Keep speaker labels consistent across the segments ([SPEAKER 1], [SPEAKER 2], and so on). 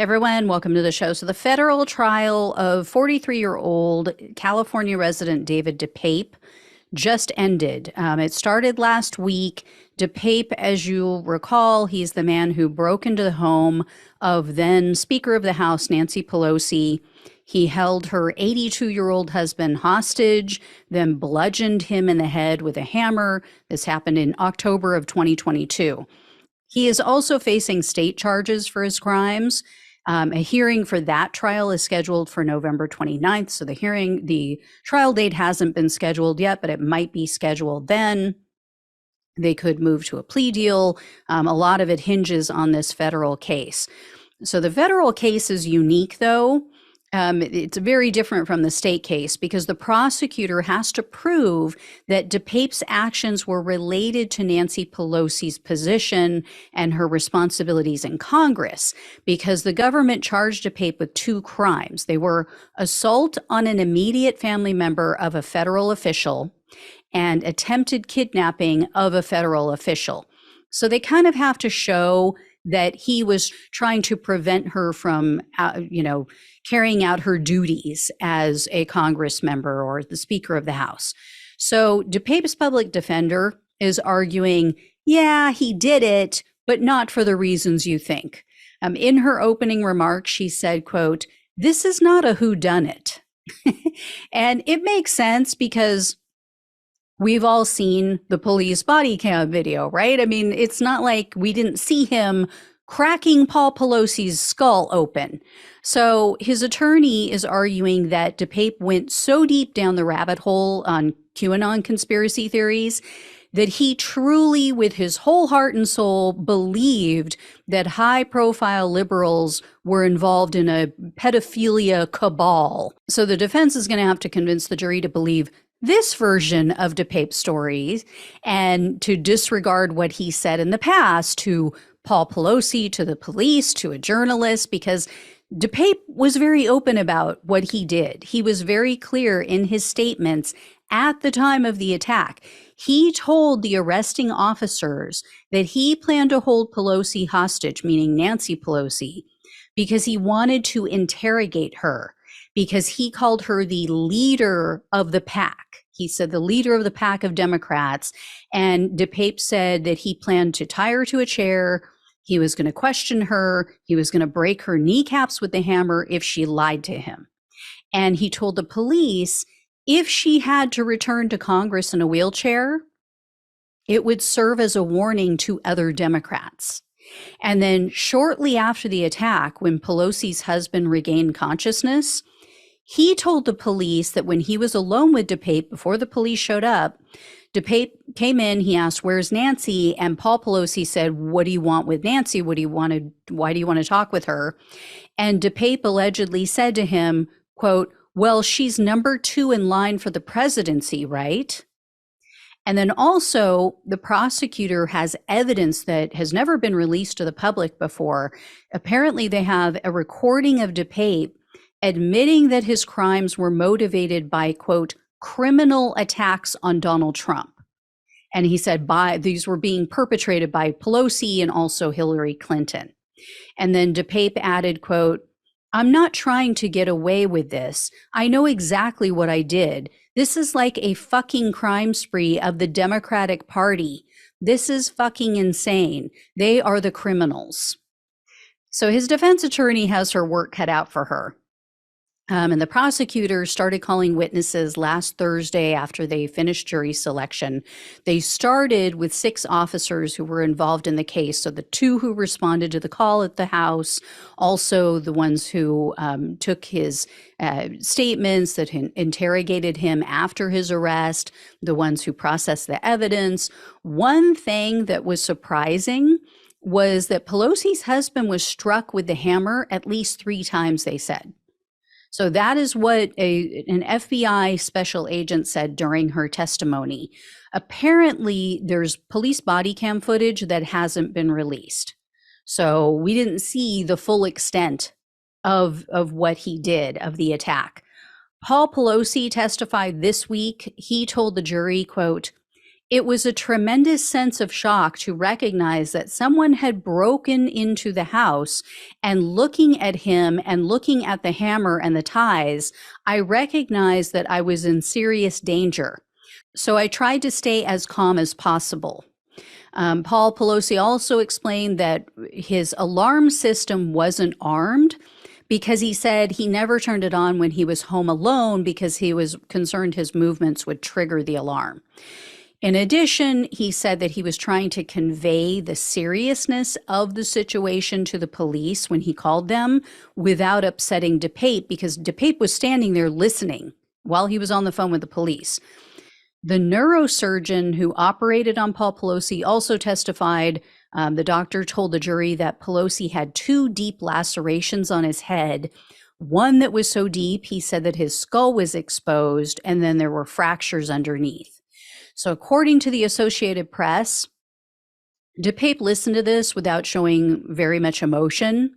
[SPEAKER 1] Everyone, welcome to the show. So the federal trial of 43-year-old California resident David DePape just ended. It started last week. DePape, as you'll recall, he's the man who broke into the home of then Speaker of the House, Nancy Pelosi. He held her 82-year-old husband hostage, then bludgeoned him in the head with a hammer. This happened in October of 2022. He is also facing state charges for his crimes. A hearing for that trial is scheduled for November 29th. So the trial date hasn't been scheduled yet, but it might be scheduled then. They could move to a plea deal. A lot of it hinges on this federal case. So the federal case is unique, though. It's very different from the state case because the prosecutor has to prove that DePape's actions were related to Nancy Pelosi's position and her responsibilities in Congress, because the government charged DePape with two crimes. They were assault on an immediate family member of a federal official and attempted kidnapping of a federal official. So they kind of have to show that he was trying to prevent her from, carrying out her duties as a Congress member or the Speaker of the House. So DePape's public defender is arguing, yeah, he did it, but not for the reasons you think. In her opening remarks, she said, quote, "This is not a whodunit." And it makes sense because we've all seen the police body cam video, right? I mean, it's not like we didn't see him cracking Paul Pelosi's skull open. So his attorney is arguing that DePape went so deep down the rabbit hole on QAnon conspiracy theories that he truly, with his whole heart and soul, believed that high-profile liberals were involved in a pedophilia cabal. So the defense is going to have to convince the jury to believe this version of DePape's stories and to disregard what he said in the past to Paul Pelosi, to the police, to a journalist, because DePape was very open about what he did. He was very clear in his statements at the time of the attack. He told the arresting officers that he planned to hold Pelosi hostage, meaning Nancy Pelosi, because he wanted to interrogate her, because he called her the leader of the pack. He said the leader of the pack of Democrats. And DePape said that he planned to tie her to a chair. He was going to question her. He was going to break her kneecaps with the hammer if she lied to him. And he told the police if she had to return to Congress in a wheelchair, it would serve as a warning to other Democrats. And then shortly after the attack, when Pelosi's husband regained consciousness, he told the police that when he was alone with DePape before the police showed up, DePape came in, he asked, "Where's Nancy?" And Paul Pelosi said, "What do you want with Nancy? Why do you want to talk with her?" And DePape allegedly said to him, quote, "Well, she's number 2 in line for the presidency, right?" And then also the prosecutor has evidence that has never been released to the public before. Apparently they have a recording of DePape admitting that his crimes were motivated by, quote, criminal attacks on Donald Trump. And he said these were being perpetrated by Pelosi and also Hillary Clinton. And then DePape added, quote, "I'm not trying to get away with this. I know exactly what I did. This is like a fucking crime spree of the Democratic Party. This is fucking insane. They are the criminals." So his defense attorney has her work cut out for her. And the prosecutor started calling witnesses last Thursday after they finished jury selection. They started with 6 officers who were involved in the case. So the 2 who responded to the call at the house, also the ones who took his statements, that interrogated him after his arrest, the ones who processed the evidence. One thing that was surprising was that Pelosi's husband was struck with the hammer at least 3 times, they said. So that is what an FBI special agent said during her testimony. Apparently, there's police body cam footage that hasn't been released. So we didn't see the full extent of what he did, of the attack. Paul Pelosi testified this week. He told the jury, quote, It was a tremendous sense of shock to recognize that someone had broken into the house, and looking at him and looking at the hammer and the ties, I recognized that I was in serious danger. So I tried to stay as calm as possible. Paul Pelosi also explained that his alarm system wasn't armed because he said he never turned it on when he was home alone because he was concerned his movements would trigger the alarm. In addition, he said that he was trying to convey the seriousness of the situation to the police when he called them without upsetting DePape, because DePape was standing there listening while he was on the phone with the police. The neurosurgeon who operated on Paul Pelosi also testified. The doctor told the jury that Pelosi had 2 deep lacerations on his head. One that was so deep, he said that his skull was exposed, and then there were fractures underneath. So according to the Associated Press, DePape listened to this without showing very much emotion.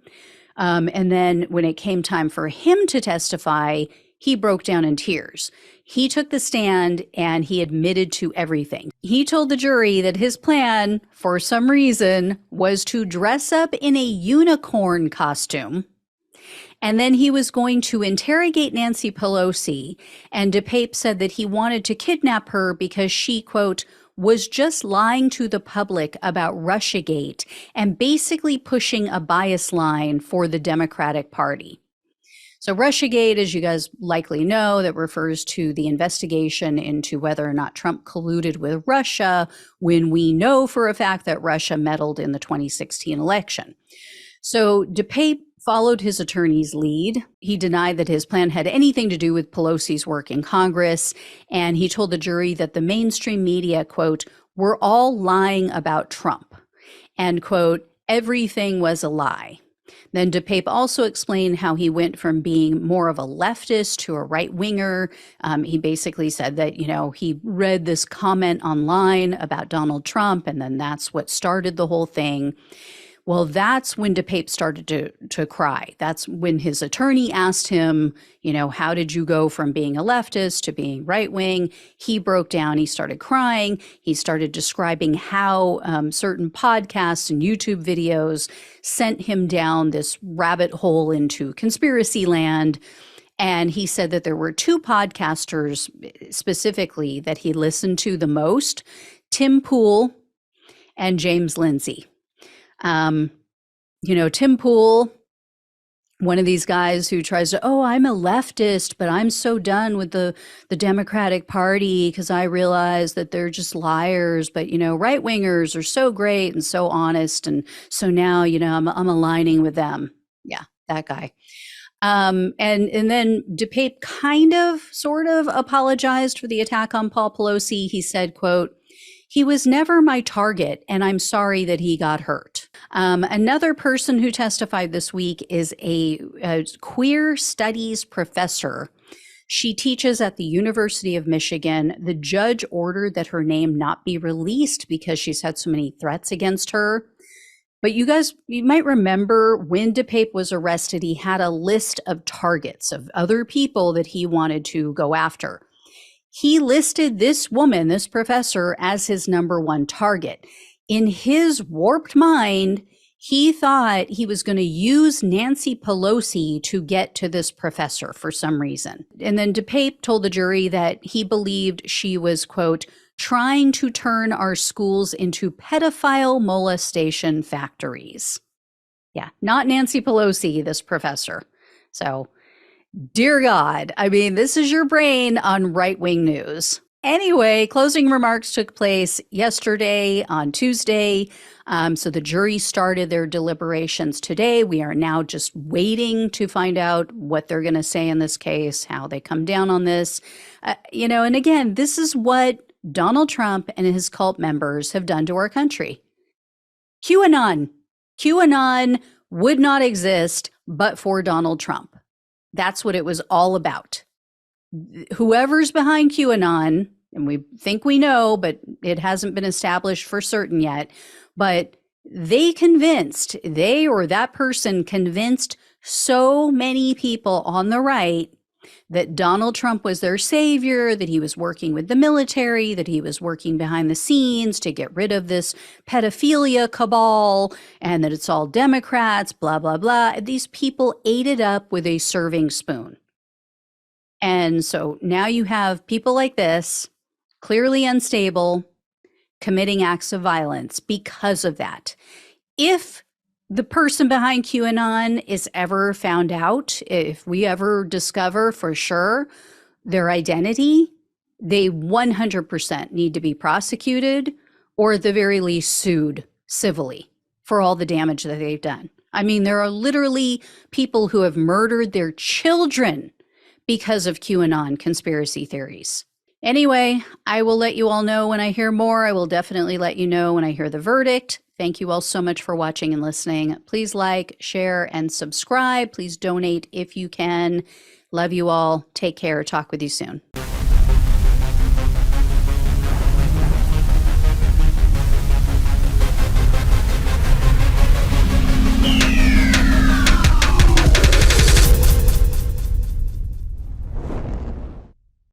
[SPEAKER 1] And then when it came time for him to testify, he broke down in tears. He took the stand and he admitted to everything. He told the jury that his plan, for some reason, was to dress up in a unicorn costume. And then he was going to interrogate Nancy Pelosi, and DePape said that he wanted to kidnap her because she, quote, was just lying to the public about Russiagate and basically pushing a bias line for the Democratic Party. So Russiagate, as you guys likely know, that refers to the investigation into whether or not Trump colluded with Russia when we know for a fact that Russia meddled in the 2016 election. So DePape followed his attorney's lead. He denied that his plan had anything to do with Pelosi's work in Congress, and he told the jury that the mainstream media, quote, were all lying about Trump, and, quote, everything was a lie. Then DePape also explained how he went from being more of a leftist to a right-winger. He basically said that, he read this comment online about Donald Trump, and then that's what started the whole thing. Well, that's when DePape started to cry. That's when his attorney asked him, how did you go from being a leftist to being right wing? He broke down. He started crying. He started describing how certain podcasts and YouTube videos sent him down this rabbit hole into conspiracy land. And he said that there were 2 podcasters specifically that he listened to the most, Tim Pool and James Lindsay. Tim Pool, one of these guys who tries to, I'm a leftist, but I'm so done with the Democratic Party because I realize that they're just liars. But, right-wingers are so great and so honest. And so now, I'm aligning with them. Yeah, that guy. And then DePape sort of apologized for the attack on Paul Pelosi. He said, quote, he was never my target, and I'm sorry that he got hurt. Another person who testified this week is a queer studies professor. She teaches at the University of Michigan. The judge ordered that her name not be released because she's had so many threats against her. But you might remember when DePape was arrested, he had a list of targets of other people that he wanted to go after. He listed this woman, this professor, as his number 1 target. In his warped mind, he thought he was going to use Nancy Pelosi to get to this professor for some reason. And then DePape told the jury that he believed she was, quote, trying to turn our schools into pedophile molestation factories. Yeah, not Nancy Pelosi, this professor. So, dear God, this is your brain on right-wing news. Anyway, closing remarks took place yesterday on Tuesday. So the jury started their deliberations today. We are now just waiting to find out what they're going to say in this case, how they come down on this. And again, this is what Donald Trump and his cult members have done to our country. QAnon would not exist but for Donald Trump. That's what it was all about. Whoever's behind QAnon, and we think we know, but it hasn't been established for certain yet, but they or that person convinced so many people on the right that Donald Trump was their savior, that he was working with the military, that he was working behind the scenes to get rid of this pedophilia cabal, and that it's all Democrats, blah, blah, blah. These people ate it up with a serving spoon. And so now you have people like this, clearly unstable, committing acts of violence because of that. If the person behind QAnon is ever found out, if we ever discover for sure their identity, they 100% need to be prosecuted or at the very least sued civilly for all the damage that they've done. I mean, there are literally people who have murdered their children because of QAnon conspiracy theories. Anyway, I will let you all know when I hear more. I will definitely let you know when I hear the verdict. Thank you all so much for watching and listening. Please like, share, and subscribe. Please donate if you can. Love you all. Take care. Talk with you soon.